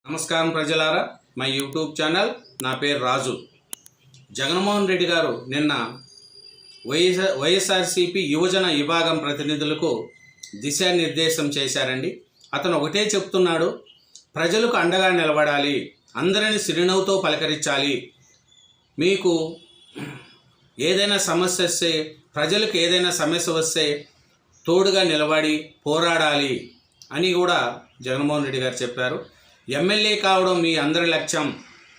నమస్కారం ప్రజలారా, my YouTube channel. నా పేరు రాజు. జగన్మోహన్ రెడ్డి గారు నిన్న వైఎస్ఆర్సీపీ యువజన విభాగం ప్రతినిధులకు దిశానిర్దేశం చేశారండి. అతను ఒకటే చెప్తున్నాడు, ప్రజలకు అండగా నిలబడాలి, అందరిని చిరునవ్వుతో పలకరించాలి, మీకు ఏదైనా సమస్య వస్తే, ప్రజలకు ఏదైనా సమస్య వస్తే తోడుగా నిలబడి పోరాడాలి అని కూడా జగన్మోహన్ రెడ్డి గారు చెప్పారు. ఎమ్మెల్యే కావడం మీ అందరి లక్ష్యం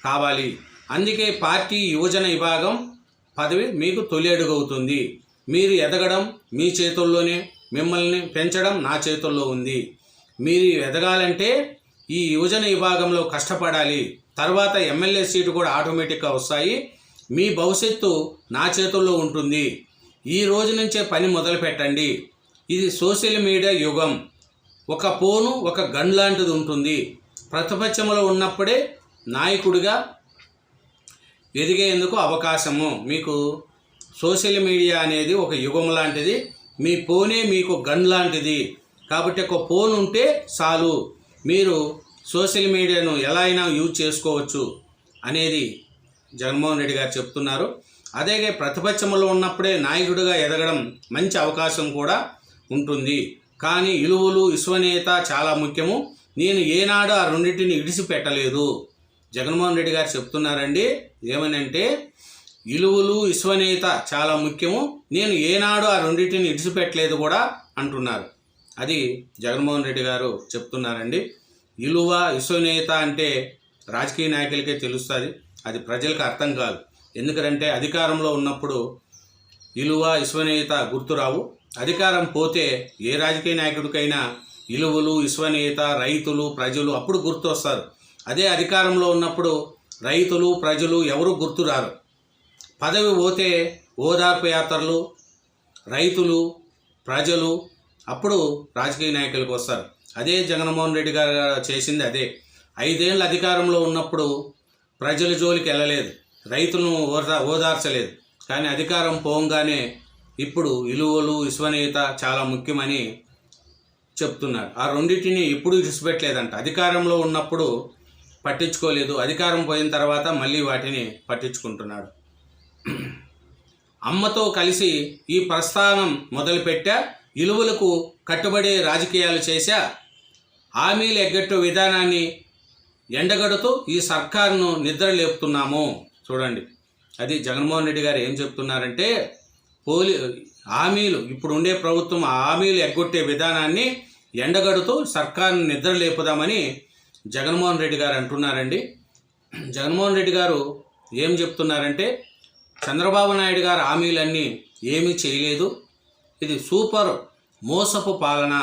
కావాలి, అందుకే పార్టీ యువజన విభాగం పదవి మీకు తొలి అడుగు అవుతుంది. మీరు ఎదగడం మీ చేతుల్లోనే, మిమ్మల్ని పెంచడం నా చేతుల్లో ఉంది. మీరు ఎదగాలంటే ఈ యువజన విభాగంలో కష్టపడాలి, తర్వాత ఎమ్మెల్యే సీటు కూడా ఆటోమేటిక్గా వస్తాయి. మీ భవిష్యత్తు నా చేతుల్లో ఉంటుంది. ఈ రోజు నుంచే పని మొదలు పెట్టండి. ఇది సోషల్ మీడియా యుగం. ఒక ఫోను ఒక గన్ లాంటిది ఉంటుంది. ప్రతిపక్షంలో ఉన్నప్పుడే నాయకుడిగా ఎదిగేందుకు అవకాశము. మీకు సోషల్ మీడియా అనేది ఒక యుగం లాంటిది. మీ ఫోనే మీకు గన్ లాంటిది. కాబట్టి ఒక ఫోన్ ఉంటే చాలు, మీరు సోషల్ మీడియాను ఎలా అయినా యూజ్ చేసుకోవచ్చు అనేది జగన్మోహన్ రెడ్డి గారు చెప్తున్నారు. అదే ప్రతిపక్షంలో ఉన్నప్పుడే నాయకుడిగా ఎదగడం మంచి అవకాశం కూడా ఉంటుంది. కానీ విలువలు విశ్వనీయత చాలా ముఖ్యము. నేను ఏనాడు ఆ రెండింటిని విడిచిపెట్టలేదు. జగన్మోహన్ రెడ్డి గారు చెప్తున్నారండి, ఏమనంటే విలువలు విశ్వనీయత చాలా ముఖ్యము, నేను ఏనాడు ఆ రెండింటిని విడిచిపెట్టలేదు కూడా అంటున్నారు. అది జగన్మోహన్ రెడ్డి గారు చెప్తున్నారండి. విలువ విశ్వనీయత అంటే రాజకీయ నాయకులకే తెలుస్తుంది, అది ప్రజలకు అర్థం కాదు. ఎందుకంటే అధికారంలో ఉన్నప్పుడు విలువ విశ్వనీయత గుర్తురావు. అధికారం పోతే ఏ రాజకీయ నాయకుడికైనా విలువలు విశ్వనీయత, రైతులు, ప్రజలు అప్పుడు గుర్తు వస్తారు. అదే అధికారంలో ఉన్నప్పుడు రైతులు, ప్రజలు ఎవరు గుర్తురారు. పదవి పోతే ఓదార్పు యాత్రలు, రైతులు, ప్రజలు అప్పుడు రాజకీయ నాయకులకు వస్తారు. అదే జగన్మోహన్ రెడ్డి గారు చేసింది అదే. 5 ఏళ్ళు అధికారంలో ఉన్నప్పుడు ప్రజల జోలికి వెళ్ళలేదు, రైతులను ఓదార్చలేదు. కానీ అధికారం పోగానే ఇప్పుడు విలువలు విశ్వనీయత చాలా ముఖ్యమని చెప్తున్నారు. ఆ రెండింటిని ఎప్పుడు విడిచిపెట్టలేదంట. అధికారంలో ఉన్నప్పుడు పట్టించుకోలేదు, అధికారం పోయిన తర్వాత మళ్ళీ వాటిని పట్టించుకుంటున్నాడు. అమ్మతో కలిసి ఈ ప్రస్థానం మొదలుపెట్టా, విలువలకు కట్టుబడే రాజకీయాలు చేశా, హామీలు ఎగ్గట్టు విధానాన్ని ఎండగడుతూ ఈ సర్కారును నిద్ర లేపుతున్నాము. చూడండి, అది జగన్మోహన్ రెడ్డి గారు ఏం చెప్తున్నారంటే, హామీలు ఇప్పుడు ఉండే ప్రభుత్వం హామీలు ఎగ్గొట్టే విధానాన్ని ఎండగడుతూ సర్కారును నిద్ర లేపుదామని జగన్మోహన్ రెడ్డి గారు అంటున్నారండి. జగన్మోహన్ రెడ్డి గారు ఏం చెప్తున్నారంటే, చంద్రబాబు నాయుడు గారు హామీలన్నీ ఏమీ చేయలేదు, ఇది సూపర్ మోసపు పాలన,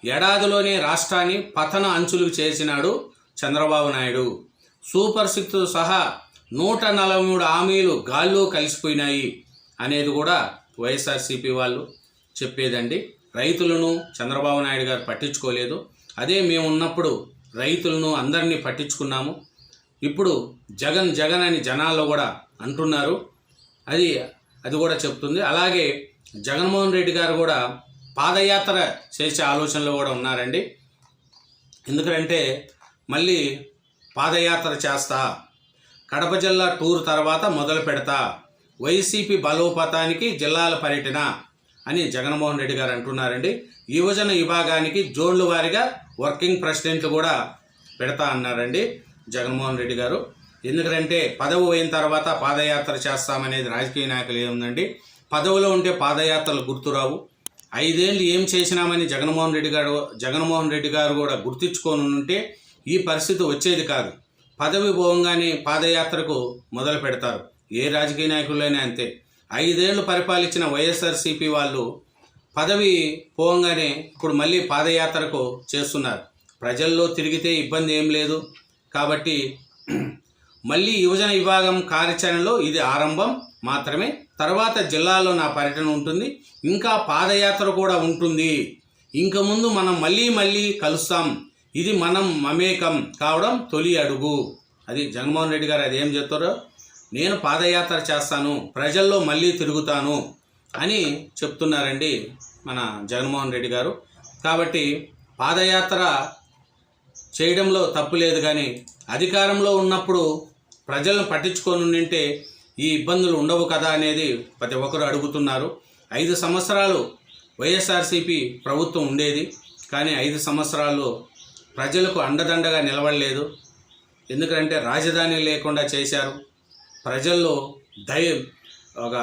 ఏడాదిలోనే రాష్ట్రాన్ని పతన అంచులకు చేసినాడు చంద్రబాబు నాయుడు, సూపర్ 6 సహా 143 హామీలు గాల్లో కలిసిపోయినాయి అనేది కూడా వైఎస్ఆర్సీపీ వాళ్ళు చెప్పేదండి. రైతులను చంద్రబాబు నాయుడు గారు పట్టించుకోలేదు. అదే మేము ఉన్నప్పుడు రైతులను అందరినీ పట్టించుకున్నాము. ఇప్పుడు జగన్ జగన్ అని జనాల్లో కూడా అంటున్నారు. అది కూడా చెప్తుంది. అలాగే జగన్మోహన్ రెడ్డి గారు కూడా పాదయాత్ర చేసే ఆలోచనలో కూడా ఉన్నారండి. ఎందుకంటే మళ్ళీ పాదయాత్ర చేస్తా, కడప జిల్లా టూర్ తర్వాత మొదలు పెడతా, వైసీపీ బలోపేతానికి జిల్లాల పర్యటన అని జగన్మోహన్ రెడ్డి గారు అంటున్నారండి. యువజన విభాగానికి జోన్ల వారీగా వర్కింగ్ ప్రెసిడెంట్లు కూడా పెడతా అన్నారండి జగన్మోహన్ రెడ్డి గారు. ఎందుకంటే పదవి పోయిన తర్వాత పాదయాత్ర చేస్తామనేది రాజకీయ నాయకులు ఏముందండి, పదవిలో ఉంటే పాదయాత్రలు గుర్తురావు. 5 ఏళ్ళు ఏం చేసినామని జగన్మోహన్ రెడ్డి గారు కూడా గుర్తించుకొని ఉంటే ఈ పరిస్థితి వచ్చేది కాదు. పదవి పోగానే పాదయాత్రకు మొదలు పెడతారు. ఏ రాజకీయ నాయకులైనా అంతే. 5 ఏళ్ళు పరిపాలించిన వైఎస్ఆర్సీపీ వాళ్ళు పదవి పోగానే ఇప్పుడు మళ్ళీ పాదయాత్రకు చేస్తున్నారు. ప్రజల్లో తిరిగితే ఇబ్బంది ఏం లేదు కాబట్టి మళ్ళీ యువజన విభాగం కార్యాచరణలో ఇది ఆరంభం మాత్రమే. తర్వాత జిల్లాలో నా పర్యటన ఉంటుంది, ఇంకా పాదయాత్ర కూడా ఉంటుంది. ఇంక ముందు మనం మళ్ళీ కలుస్తాం, ఇది మనం మమేకం కావడం తొలి అడుగు. అది జగన్మోహన్ రెడ్డి గారు అది ఏం చెప్తారో, నేను పాదయాత్ర చేస్తాను, ప్రజల్లో మళ్ళీ తిరుగుతాను అని చెప్తున్నారండి మన జగన్మోహన్ రెడ్డి గారు. కాబట్టి పాదయాత్ర చేయడంలో తప్పు లేదు, కానీ అధికారంలో ఉన్నప్పుడు ప్రజలను పట్టించుకొని ఉంటే ఈ ఇబ్బందులు ఉండవు కదా అనేది ప్రతి ఒక్కరు అడుగుతున్నారు. 5 సంవత్సరాలు వైఎస్ఆర్సీపీ ప్రభుత్వం ఉండేది, కానీ 5 సంవత్సరాల్లో ప్రజలకు అండదండగా నిలబడలేదు. ఎందుకంటే రాజధాని లేకుండా చేశారు. ప్రజల్లో ఒక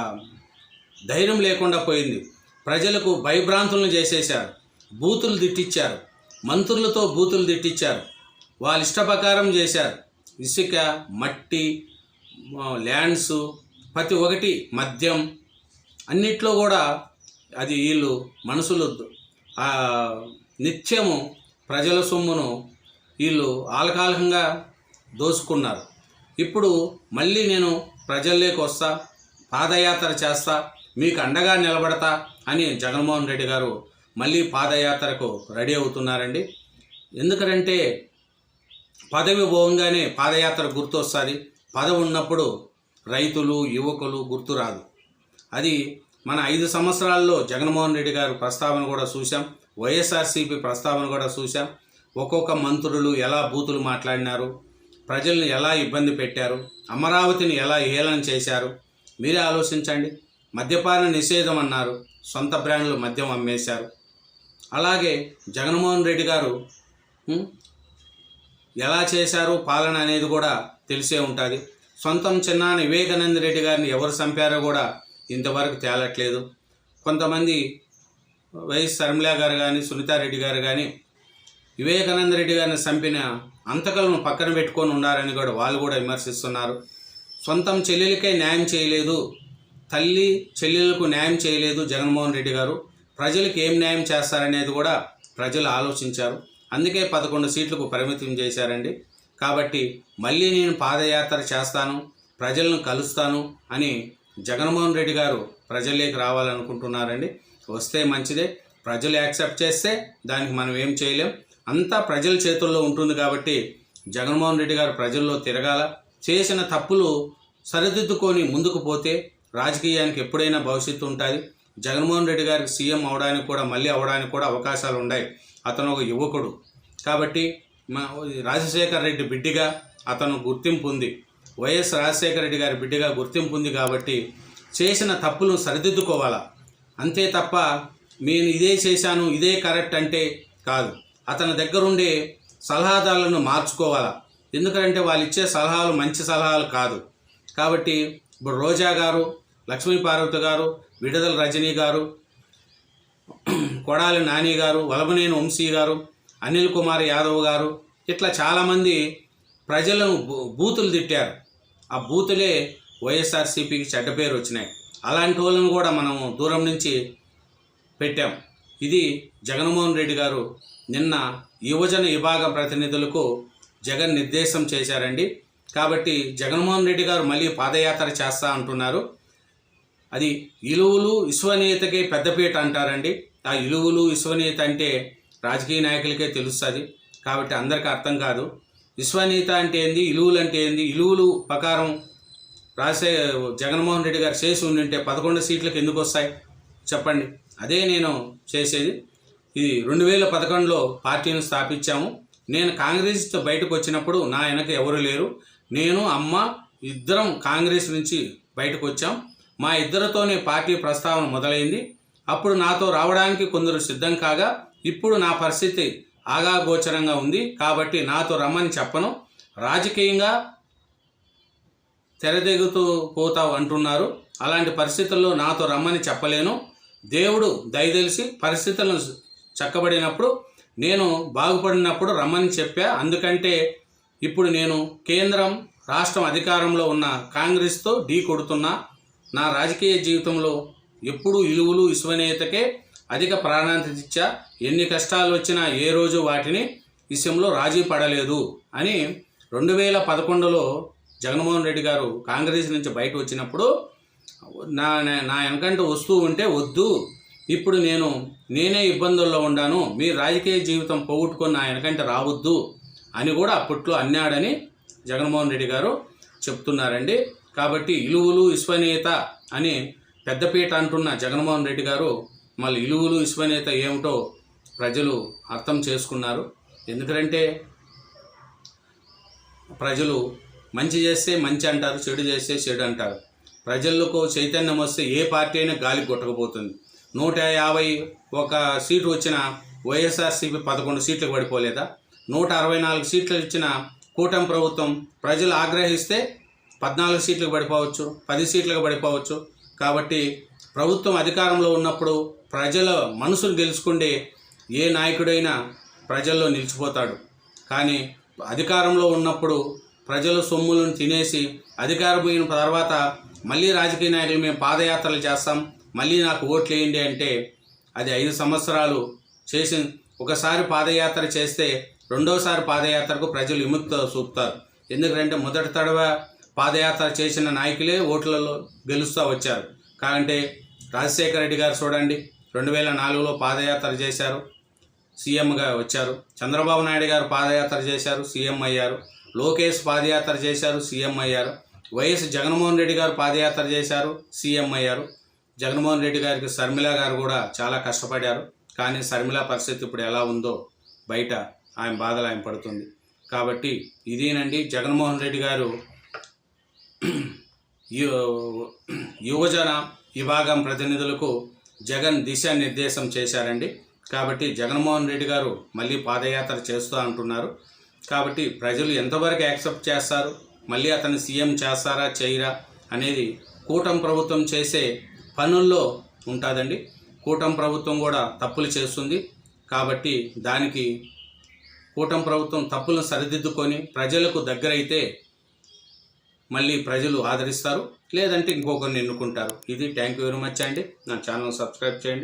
ధైర్యం లేకుండా పోయింది. ప్రజలకు భయభ్రాంతులను చేసేశారు. బూతులు తిట్టించారు. మంత్రులతో బూతులు తిట్టించారు. వాళ్ళ ఇష్ట ప్రకారం చేశారు. ఇసుక, మట్టి, ల్యాండ్స్, ప్రతి ఒక్కటి, మద్యం, అన్నిట్లో కూడా అది వీళ్ళు మనుషులు నిత్యము ప్రజల సొమ్మును వీళ్ళు ఆలకాలకంగా దోసుకున్నారు. ఇప్పుడు మళ్ళీ నేను ప్రజల్లోకి వస్తా, పాదయాత్ర చేస్తా, మీకు అండగా నిలబడతా అని జగన్మోహన్ రెడ్డి గారు మళ్ళీ పాదయాత్రకు రెడీ అవుతున్నారండి. ఎందుకంటే పదవి పోగానే పాదయాత్ర గుర్తు వస్తుంది. పదవి ఉన్నప్పుడు రైతులు, యువకులు గుర్తు రాదు. అది మన 5 సంవత్సరాల్లో జగన్మోహన్ రెడ్డి గారు ప్రస్తావన కూడా చూసాం. వైఎస్ఆర్సీపీ ప్రస్తావన కూడా చూసాం. ఒక్కొక్క మంత్రులు ఎలా బూతులు మాట్లాడినారు, ప్రజల్ని ఎలా ఇబ్బంది పెట్టారు, అమరావతిని ఎలా హేళన చేశారు. మీరే ఆలోచించండి. మద్యపాన నిషేధం అన్నారు, సొంత బ్రాండ్లు మద్యం అమ్మేశారు. అలాగే జగన్మోహన్ రెడ్డి గారు ఎలా చేశారు పాలన అనేది కూడా తెలిసే ఉంటుంది. సొంతం చిన్నాన్న వివేకానంద రెడ్డి గారిని ఎవరు చంపారో కూడా ఇంతవరకు తేలట్లేదు. కొంతమంది వైఎస్ షర్మిల గారు కానీ, సునీతారెడ్డి గారు కానీ వివేకానంద రెడ్డి గారిని చంపిన అంతకులను పక్కన పెట్టుకొని ఉన్నారని కూడా వాళ్ళు కూడా విమర్శిస్తున్నారు. సొంతం చెల్లెలకే న్యాయం చేయలేదు, తల్లి చెల్లెలకు న్యాయం చేయలేదు జగన్మోహన్ రెడ్డి గారు. ప్రజలకు ఏం న్యాయం చేస్తారనేది కూడా ప్రజలు ఆలోచించారు. అందుకే 11 సీట్లకు పరిమితం చేశారండి. కాబట్టి మళ్ళీ నేను పాదయాత్ర చేస్తాను, ప్రజలను కలుస్తాను అని జగన్మోహన్ రెడ్డి గారు ప్రజల్లోకి రావాలనుకుంటున్నారండి. వస్తే మంచిదే. ప్రజలు యాక్సెప్ట్ చేస్తే దానికి మనం ఏం చేయలేం. అంతా ప్రజల చేతుల్లో ఉంటుంది. కాబట్టి జగన్మోహన్ రెడ్డి గారు ప్రజల్లో తిరగాల. చేసిన తప్పులు సరిదిద్దుకొని ముందుకు పోతే రాజకీయానికి ఎప్పుడైనా భవిష్యత్తు ఉంటుంది. జగన్మోహన్ రెడ్డి గారికి సీఎం అవడానికి కూడా, మళ్ళీ అవడానికి కూడా అవకాశాలు ఉన్నాయి. అతను ఒక యువకుడు కాబట్టి రాజశేఖర రెడ్డి బిడ్డగా అతను గుర్తింపు ఉంది. వైఎస్ రాజశేఖర రెడ్డి గారి బిడ్డగా గుర్తింపు ఉంది. కాబట్టి చేసిన తప్పులను సరిదిద్దుకోవాలా. అంతే తప్ప నేను ఇదే చేశాను, ఇదే కరెక్ట్ అంటే కాదు. అతని దగ్గరుండే సలహాదారులను మార్చుకోవాలా. ఎందుకంటే వాళ్ళు ఇచ్చే సలహాలు మంచి సలహాలు కాదు. కాబట్టి ఇప్పుడు రోజా గారు, లక్ష్మీ పార్వతి గారు, విడుదల రజనీ గారు, కొడాలి నాని గారు, వలభనేని వంశీ గారు, అనిల్ కుమార్ యాదవ్ గారు, ఇట్లా చాలామంది ప్రజలను బూతులు తిట్టారు. ఆ బూతులే వైఎస్ఆర్సీపీకి చెడ్డ పేరు వచ్చినాయి. అలాంటి వాళ్ళను కూడా మనం దూరం నుంచి పెట్టాం. ఇది జగన్మోహన్ రెడ్డి గారు నిన్న యువజన విభాగం ప్రతినిధులకు జగన్ నిర్దేశం చేశారండి. కాబట్టి జగన్మోహన్ రెడ్డి గారు మళ్ళీ పాదయాత్ర చేస్తా అంటున్నారు. అది విలువలు విశ్వనీయతకే పెద్దపీట అంటారండి. ఆ విలువలు విశ్వనీయత అంటే రాజకీయ నాయకులకే తెలుస్తుంది. కాబట్టి అందరికీ అర్థం కాదు. విశ్వనీయత అంటే ఏంది, విలువలు అంటే ఏంది. విలువలు ప్రకారం జగన్మోహన్ రెడ్డి గారు చేసి ఉండింటే 11 సీట్లకు ఎందుకు వస్తాయి చెప్పండి. అదే నేను చేసేది. ఇది 2011లో పార్టీని స్థాపించాము. నేను కాంగ్రెస్ బయటకు వచ్చినప్పుడు నా వెనక ఎవరు లేరు. నేను, అమ్మ ఇద్దరం కాంగ్రెస్ నుంచి బయటకు వచ్చాం. మా ఇద్దరితోనే పార్టీ ప్రస్తావన మొదలైంది. అప్పుడు నాతో రావడానికి కొందరు సిద్ధం కాగా ఇప్పుడు నా పరిస్థితి ఆగాగోచరంగా ఉంది. కాబట్టి నాతో రమ్మని చెప్పను. రాజకీయంగా తెరదెగుతూ పోతావు అంటున్నారు. అలాంటి పరిస్థితుల్లో నాతో రమ్మని చెప్పలేను. దేవుడు దయదలిసి పరిస్థితులను చక్కబడినప్పుడు, నేను బాగుపడినప్పుడు రమ్మని చెప్పా. అందుకంటే ఇప్పుడు నేను కేంద్రం, రాష్ట్రం అధికారంలో ఉన్న కాంగ్రెస్తో ఢీ కొడుతున్నా. నా రాజకీయ జీవితంలో ఎప్పుడూ విలువలు విశ్వనీయతకే అధిక ప్రాధాన్యత ఇచ్చా. ఎన్ని కష్టాలు వచ్చినా ఏ రోజు వాటిని విషయంలో రాజీ పడలేదు అని 2011లో జగన్మోహన్ రెడ్డి గారు కాంగ్రెస్ నుంచి బయట వచ్చినప్పుడు నా వెనకంటూ వస్తూ ఉంటే వద్దు, ఇప్పుడు నేనే ఇబ్బందుల్లో ఉన్నాను, మీ రాజకీయ జీవితం పోగొట్టుకొని నా వెనకంటే రావద్దు అని కూడా అప్పట్లో అన్నాడని జగన్మోహన్ రెడ్డి గారు చెప్తున్నారండి. కాబట్టి విలువలు విశ్వనీయత అని పెద్దపీట అంటున్న జగన్మోహన్ రెడ్డి గారు మళ్ళీ విలువలు విశ్వనీయత ఏమిటో ప్రజలు అర్థం చేసుకున్నారు. ఎందుకంటే ప్రజలు మంచి చేస్తే మంచి అంటారు, చెడు చేస్తే చెడు అంటారు. ప్రజలకు చైతన్యం వస్తే ఏ పార్టీ అయినా గాలికి కొట్టకపోతుంది. 151 సీటు వచ్చిన వైఎస్ఆర్సీపీ 11 సీట్లకు పడిపోలేదా? 164 సీట్లు ఇచ్చిన కూటమి ప్రభుత్వం ప్రజలు ఆగ్రహిస్తే 14 సీట్లకు పడిపోవచ్చు, 10 సీట్లకు పడిపోవచ్చు. కాబట్టి ప్రభుత్వం అధికారంలో ఉన్నప్పుడు ప్రజల మనసును గెలుచుకుంటే ఏ నాయకుడైనా ప్రజల్లో నిలిచిపోతాడు. కానీ అధికారంలో ఉన్నప్పుడు ప్రజల సొమ్ములను తినేసి అధికారం పోయిన తర్వాత మళ్ళీ రాజకీయ నాయకులు మేము పాదయాత్రలు చేస్తాం, మళ్ళీ నాకు ఓట్లు వేయండి అంటే అది 5 సంవత్సరాలు చేసి ఒకసారి పాదయాత్ర చేస్తే రెండోసారి పాదయాత్రకు ప్రజలు విముక్త చూపుతారు. ఎందుకంటే మొదటి తడవ పాదయాత్ర చేసిన నాయకులే ఓట్లలో గెలుస్తూ వచ్చారు. కాబట్టి రాజశేఖర రెడ్డి గారు చూడండి, 2004లో పాదయాత్ర చేశారు, సీఎంగా వచ్చారు. చంద్రబాబు నాయుడు గారు పాదయాత్ర చేశారు, సీఎం అయ్యారు. లోకేష్ పాదయాత్ర చేశారు, సీఎం అయ్యారు. వైఎస్ జగన్మోహన్ రెడ్డి గారు పాదయాత్ర చేశారు, సీఎం అయ్యారు. జగన్మోహన్ రెడ్డి గారికి షర్మిల గారు కూడా చాలా కష్టపడారు. కానీ షర్మిల పరిస్థితి ఇప్పుడు ఎలా ఉందో బయట ఆయన బాధలు ఆయన పడుతుంది. కాబట్టి ఇదేనండి జగన్మోహన్ రెడ్డి గారు యువజన విభాగం ప్రతినిధులకు జగన్ దిశానిర్దేశం చేశారండి. కాబట్టి జగన్మోహన్ రెడ్డి గారు మళ్ళీ పాదయాత్ర చేస్తూ అంటున్నారు. కాబట్టి ప్రజలు ఎంతవరకు యాక్సెప్ట్ చేస్తారు, మళ్ళీ అతను సీఎం చేస్తారా చేయరా అనేది కూటమి ప్రభుత్వం చేసే పనుల్లో ఉంటుందండి. కూటమి ప్రభుత్వం కూడా తప్పులు చేస్తుంది. కాబట్టి దానికి కూటమి ప్రభుత్వం తప్పులను సరిదిద్దుకొని ప్రజలకు దగ్గరైతే మళ్ళీ ప్రజలు ఆదరిస్తారు, లేదంటే ఇంకొకరిని ఎన్నుకుంటారు. ఇది థ్యాంక్ యూ వెరీ మచ్ అండి. నా ఛానల్ సబ్స్క్రైబ్ చేయండి.